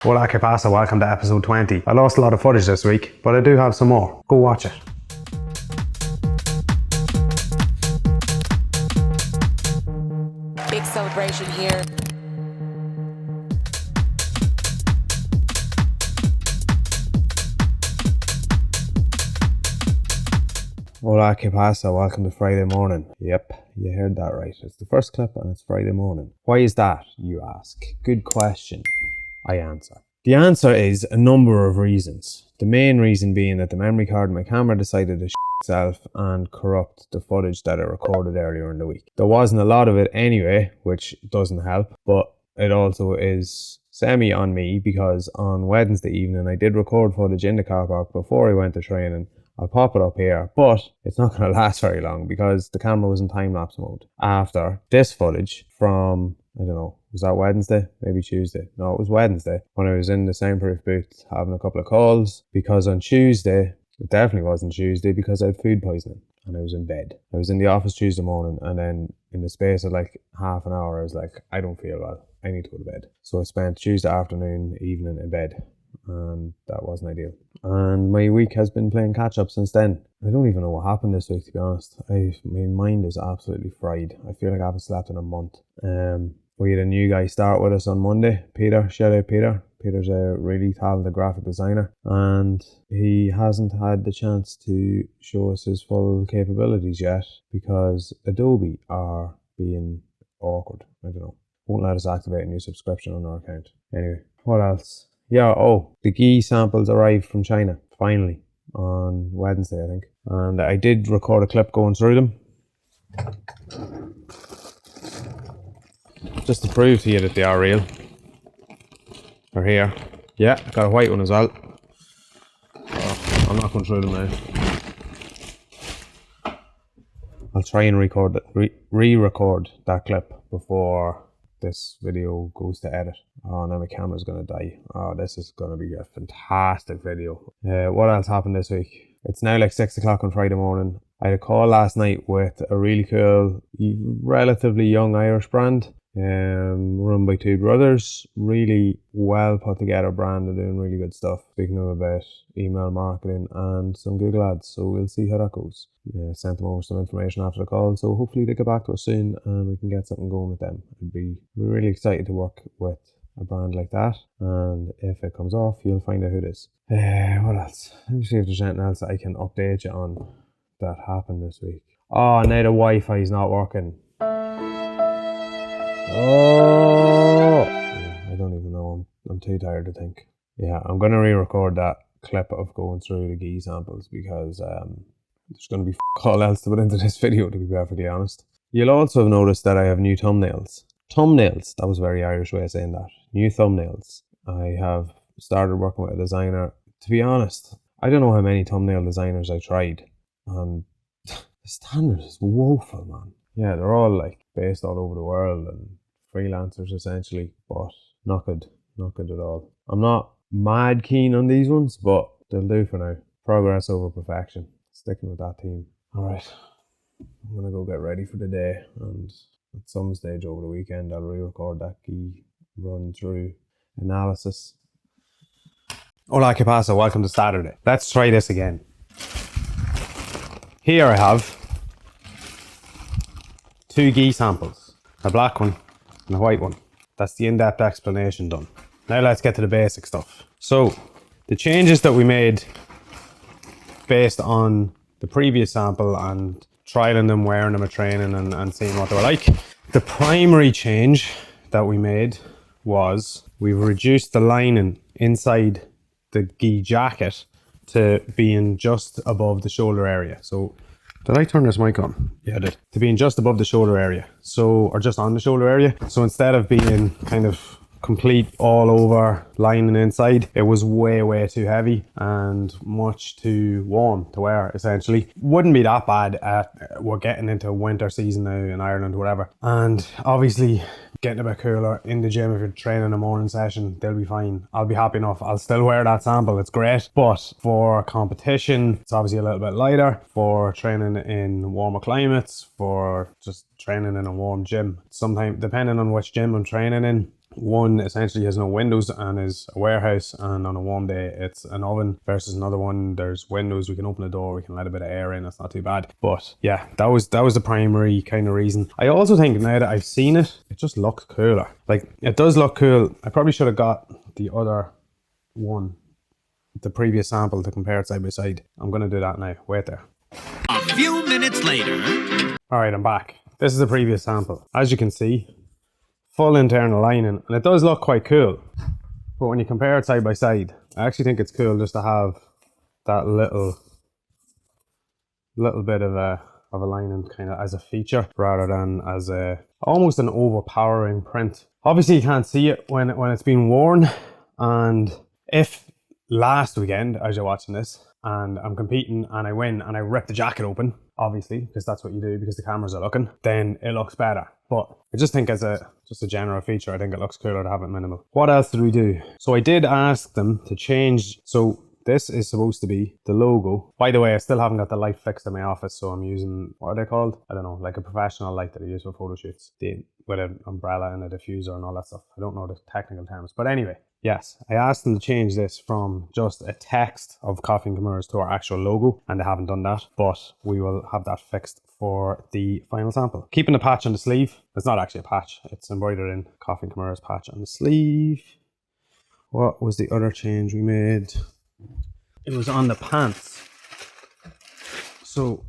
Hola, ¿qué pasa? Welcome to episode 20. I lost a lot of footage this week, but I do have some more. Go watch it. Big celebration here. Hola, ¿qué pasa? Welcome to Friday morning. Yep, you heard that right. It's the first clip and it's Friday morning. Why is that, you ask? Good question. I answer. The answer is a number of reasons. The main reason being that the memory card in my camera decided to shit itself and corrupt the footage that I recorded earlier in the week. There wasn't a lot of it anyway, which doesn't help, but it also is semi on me because on Wednesday evening I did record footage in the car park before I went to training. I'll pop it up here, but it's not going to last very long because the camera was in time-lapse mode. After this footage from, I don't know, was that Wednesday? Maybe Tuesday. No, it was Wednesday when I was in the soundproof booth having a couple of calls, because on Tuesday, it definitely wasn't Tuesday because I had food poisoning and I was in bed. I was in the office Tuesday morning and then in the space of like half an hour I was like, I don't feel well, I need to go to bed. So I spent Tuesday afternoon, evening in bed, and that wasn't ideal. And my week has been playing catch up since then. I don't even know what happened this week, to be honest. My mind is absolutely fried. I feel like I haven't slept in a month. We had a new guy start with us on Monday, Peter. Shout out Peter. Peter's a really talented graphic designer and he hasn't had the chance to show us his full capabilities yet because Adobe are being awkward. I don't know. Won't let us activate a new subscription on our account. Anyway, what else? Yeah, the gi samples arrived from China, finally, on Wednesday, I think. And I did record a clip going through them. Just to prove to you that they are real. They're here. Yeah, I got a white one as well. So I'm not going through them now. I'll try and re-record that clip before this video goes to edit. Oh, now my camera's gonna die. Oh, this is gonna be a fantastic video. What else happened this week? It's now like 6 o'clock on Friday morning. I had a call last night with a really cool, relatively young Irish brand, run by two brothers. Really well put together brand. They're doing really good stuff. Speaking to them about email marketing and some Google ads. So we'll see how that goes. Sent them over some information after the call. So hopefully they get back to us soon and we can get something going with them. I'd be really excited to work with a brand like that. And if it comes off, you'll find out who it is. What else? Let me see if there's anything else I can update you on that happened this week. Oh, now the Wi-Fi is not working. Oh, I don't even know. I'm too tired to think. Yeah, I'm going to re-record that clip of going through the gi samples because there's going to be all else to put into this video, to be perfectly honest. You'll also have noticed that I have new thumbnails. Thumbnails, that was a very Irish way of saying that. New thumbnails. I have started working with a designer. To be honest, I don't know how many thumbnail designers I tried. And the standard is woeful, man. Yeah, they're all like based all over the world and freelancers essentially, but not good at all. I'm not mad keen on these ones, but they'll do for now. Progress over perfection. Sticking with that theme. Alright, I'm gonna go get ready for the day, and at some stage over the weekend I'll re-record that gi run through analysis. Hola, ¿qué pasa? Welcome to Saturday. Let's try this again. Here I have two gi samples, a black one and a white one. That's the in-depth explanation done. Now let's get to the basic stuff. So the changes that we made based on the previous sample and trialing them, wearing them at training and seeing what they were like. The primary change that we made was we've reduced the lining inside the gi jacket to being just above the shoulder area. So did I turn this mic on? Yeah, I did. To being just above the shoulder area. So, or just on the shoulder area. So instead of being kind of complete all over lining inside, it was way too heavy and much too warm to wear, essentially. Wouldn't be that bad. We're getting into winter season now in Ireland, whatever. And obviously getting a bit cooler in the gym. If you're training a morning session, they'll be fine. I'll be happy enough. I'll still wear that sample. It's great. But for competition, it's obviously a little bit lighter. For training in warmer climates, for just training in a warm gym. Sometimes, depending on which gym I'm training in, One essentially has no windows and is a warehouse, and on a warm day it's an oven, versus another one there's windows, we can open the door, we can let a bit of air in, it's not too bad. But yeah, that was the primary kind of reason. I also think now that I've seen it, it just looks cooler. Like, it does look cool. I probably should have got the other one, the previous sample, to compare it side by side. I'm gonna do that now. Wait there. A few minutes later. Alright, I'm back. This is the previous sample. As you can see, full internal lining, and it does look quite cool. But when you compare it side by side, I actually think it's cool just to have that little bit of a lining kind of as a feature, rather than as a almost an overpowering print. Obviously you can't see it when it's been worn, and if last weekend as you're watching this and I'm competing and I win and I rip the jacket open, obviously, because that's what you do because the cameras are looking, then it looks better. But I just think as just a general feature, I think it looks cooler to have it minimal. What else did we do? So I did ask them to change. So this is supposed to be the logo. By the way, I still haven't got the light fixed in my office, so I'm using, what are they called? I don't know, like a professional light that I use for photo shoots, with an umbrella and a diffuser and all that stuff. I don't know the technical terms, but anyway. Yes, I asked them to change this from just a text of Coffee&Kimuras to our actual logo, and they haven't done that, but we will have that fixed for the final sample. Keeping the patch on the sleeve. It's not actually a patch, it's embroidered in Coffee&Kimuras patch on the sleeve. What was the other change we made? It was on the pants. So,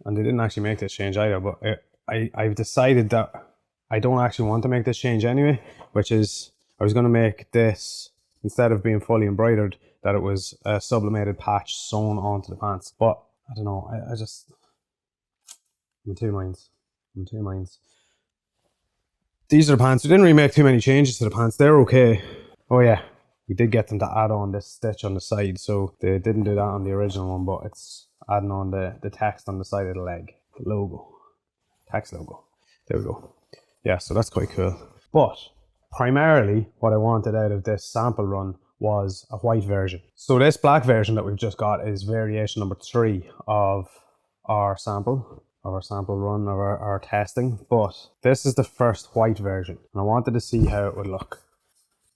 and they didn't actually make this change either, but I've decided that I don't actually want to make this change anyway, which is, I was going to make this, instead of being fully embroidered, that it was a sublimated patch sewn onto the pants. But I don't know, I'm in two minds. These are the pants. We didn't really make too many changes to the pants. They're okay. Oh yeah, we did get them to add on this stitch on the side. So they didn't do that on the original one, but it's adding on the text on the side of the leg. The logo. Text logo. There we go. Yeah, so that's quite cool. But primarily, what I wanted out of this sample run was a white version. So this black version that we've just got is variation number 3 of our sample run, of our testing. But this is the first white version, and I wanted to see how it would look.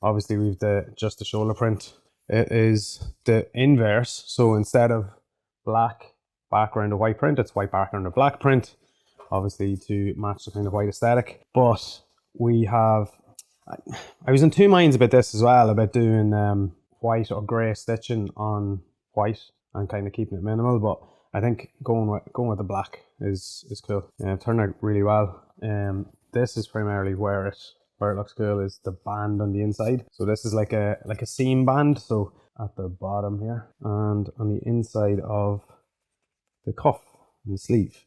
Obviously, we've just the shoulder print. It is the inverse, so instead of black background of white print, it's white background of black print, obviously to match the kind of white aesthetic. But we have, I was in two minds about this as well, about doing white or grey stitching on white and kind of keeping it minimal, but I think going with the black is cool. It turned out really well. This is primarily where it looks cool, is the band on the inside. So this is like a seam band, so at the bottom here, and on the inside of the cuff and the sleeve,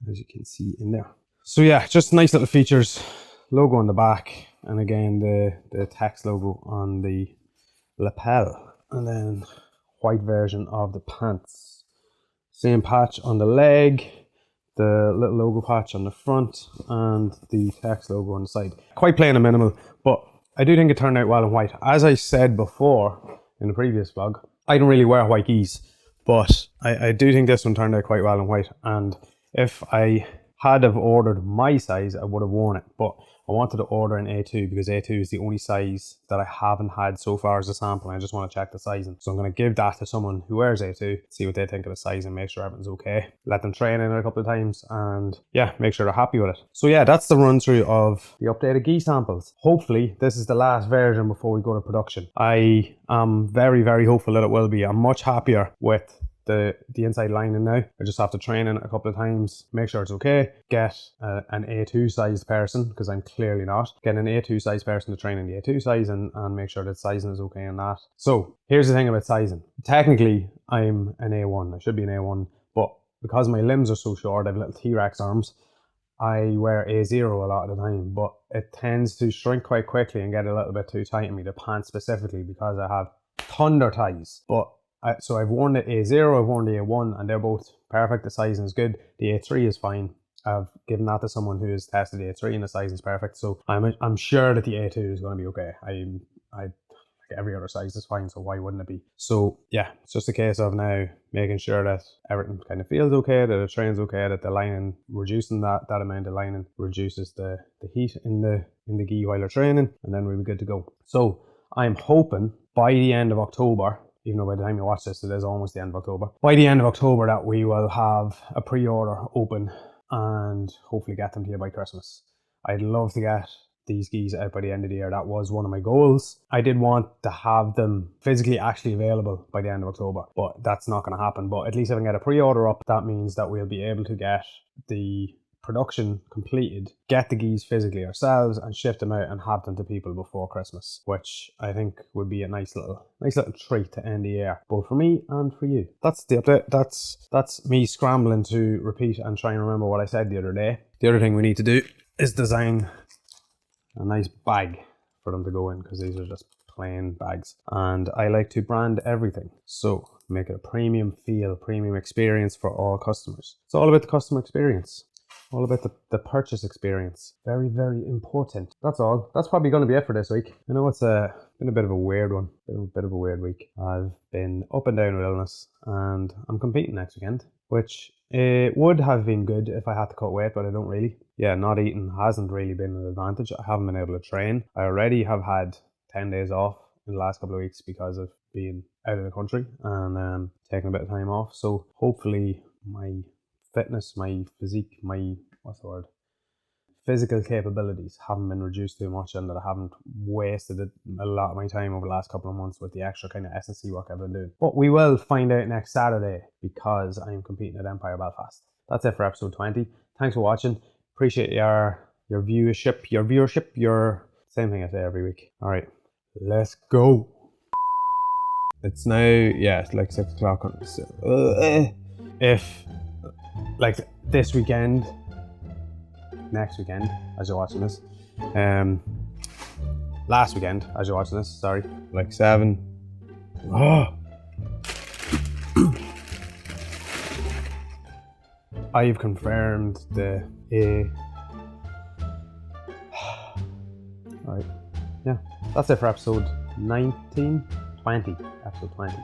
as you can see in there. So yeah, just nice little features. Logo on the back, and again the text logo on the lapel, and then white version of the pants. Same patch on the leg, the little logo patch on the front, and the text logo on the side. Quite plain and minimal, but I do think it turned out well in white. As I said before in the previous vlog, I don't really wear white gis, but I do think this one turned out quite well in white, and if I had have ordered my size, I would have worn it, but I wanted to order an A2 because A2 is the only size that I haven't had so far as a sample, and I just want to check the sizing. So I'm going to give that to someone who wears A2, see what they think of the size and make sure everything's okay. Let them train in it a couple of times and yeah, make sure they're happy with it. So yeah, that's the run through of the updated gi samples. Hopefully this is the last version before we go to production. I am very, very hopeful that it will be. I'm much happier with the inside lining now. I just have to train in it a couple of times, make sure it's okay, get an A2 sized person, because I'm clearly not, get an A2 sized person to train in the A2 size and make sure that sizing is okay in that. So here's the thing about sizing. Technically I'm an A1, I should be an A1, but because my limbs are so short, I have little T-Rex arms, I wear A0 a lot of the time, but it tends to shrink quite quickly and get a little bit too tight on me, the pants specifically, because I have thunder thighs. But so I've worn the A0, I've worn the A1, and they're both perfect. The sizing is good. The A3 is fine. I've given that to someone who has tested the A3 and the sizing is perfect. So I'm sure that the A2 is going to be okay. every other size is fine, so why wouldn't it be? So yeah, it's just a case of now making sure that everything kind of feels okay, that it trains okay, that the lining, reducing that amount of lining reduces the heat in the gi while they're training, and then we'll be good to go. So I'm hoping by the end of October, even though by the time you watch this it is almost the end of October, by the end of October that we will have a pre-order open and hopefully get them to you by Christmas. I'd love to get these gis out by the end of the year. That was one of my goals. I did want to have them physically actually available by the end of October, but that's not going to happen. But at least if I can get a pre-order up, that means that we'll be able to get the production completed, get the gis physically ourselves and ship them out and have them to people before Christmas, which I think would be a nice little treat to end the year, both for me and for you. That's the update. That's me scrambling to repeat and try and remember what I said the other day. The other thing we need to do is design a nice bag for them to go in, because these are just plain bags, and I like to brand everything, so make it a premium feel, premium experience for all customers. It's all about the customer experience, all about the purchase experience. Very, very important. That's all. That's probably going to be it for this week. I know it's been a bit of a weird one, a bit of a weird week. I've been up and down with illness, and I'm competing next weekend, which it would have been good if I had to cut weight, but I don't really. Yeah, not eating hasn't really been an advantage. I haven't been able to train. I already have had 10 days off in the last couple of weeks because of being out of the country and taking a bit of time off. So hopefully my fitness, my physique, my, physical capabilities haven't been reduced too much, and that I haven't wasted a lot of my time over the last couple of months with the extra kind of S&C work I've been doing. But we will find out next Saturday, because I'm competing at Empire Belfast. That's it for episode 20. Thanks for watching. Appreciate your viewership, your same thing I say every week. All right, let's go. It's now, yeah, it's like 6 o'clock. If like this weekend, next weekend as you're watching this, last weekend as you're watching this, sorry, like 7. I've confirmed the alright, yeah, that's it for episode 20. Episode 20.